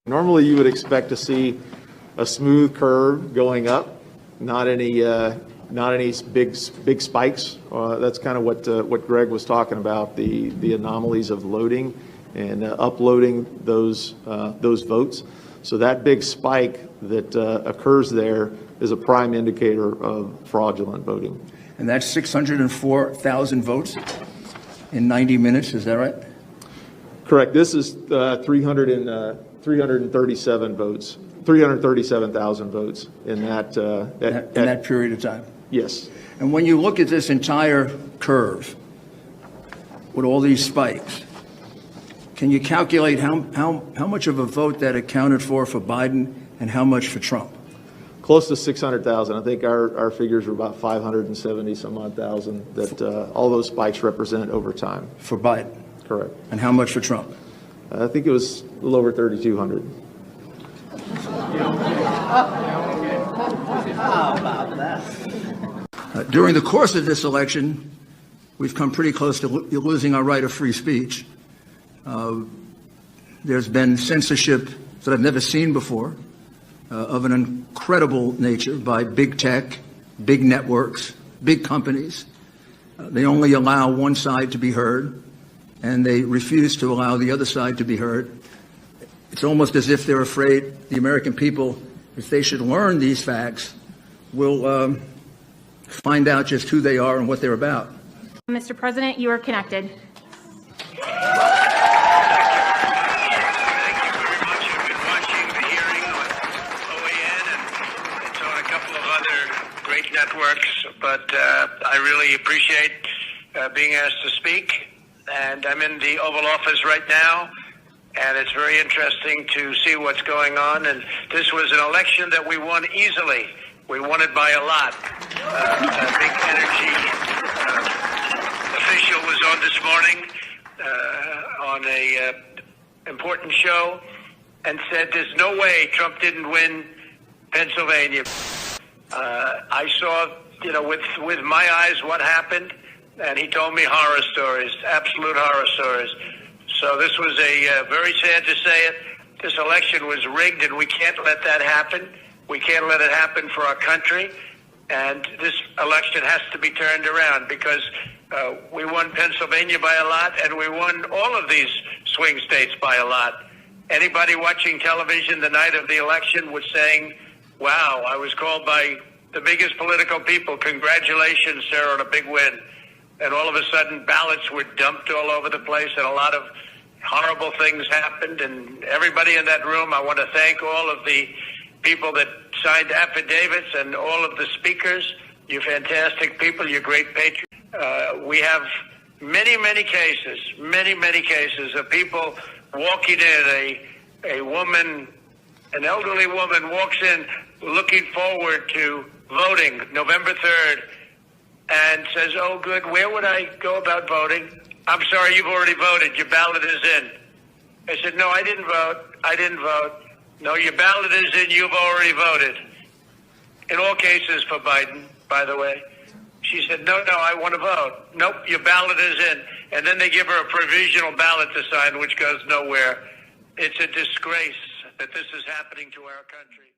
Normally, you would expect to see a smooth curve going up, not any big spikes. That's kind of what Greg was talking about, the anomalies of loading and uploading those votes. So that big spike that occurs there is a prime indicator of fraudulent voting. And that's 604,000 votes in 90 minutes, is that right? Correct. This is 337 votes, 337,000 votes in that period of time. Yes. And when you look at this entire curve with all these spikes, can you calculate how much of a vote that accounted for Biden and how much for Trump? Close to 600,000. I think our figures were about 570 some odd thousand that all those spikes represent over time. For Biden? Correct. And how much for Trump? I think it was a little over 3,200. How about that? During the course of this election, we've come pretty close to losing our right of free speech. There's been censorship that I've never seen before, of an incredible nature by big tech, big networks, big companies. They only allow one side to be heard, and they refuse to allow the other side to be heard. It's almost as if they're afraid the American people, if they should learn these facts, will find out just who they are and what they're about. Mr. President, you are connected. Networks, but I really appreciate being asked to speak, and I'm in the Oval Office right now, and it's very interesting to see what's going on. And this was an election that we won easily. We won it by a lot. A big energy official was on this morning on a important show and said there's no way Trump didn't win Pennsylvania. I saw, with my eyes what happened, and he told me horror stories, absolute horror stories. So this was very sad to say it. This election was rigged, and we can't let that happen. We can't let it happen for our country. And this election has to be turned around because we won Pennsylvania by a lot, and we won all of these swing states by a lot. Anybody watching television the night of the election was saying, wow, I was called by the biggest political people. Congratulations, sir, on a big win. And all of a sudden, ballots were dumped all over the place, and a lot of horrible things happened. And everybody in that room, I want to thank all of the people that signed affidavits and all of the speakers. You're fantastic people. You're great patriots. We have many, many cases of people walking in. A woman, an elderly woman walks in looking forward to voting November 3rd and says, oh, good, where would I go about voting? I'm sorry, you've already voted. Your ballot is in. I said, no, I didn't vote. No, your ballot is in. You've already voted. In all cases for Biden, by the way. She said, no, I want to vote. Nope, your ballot is in. And then they give her a provisional ballot to sign, which goes nowhere. It's a disgrace that this is happening to our country.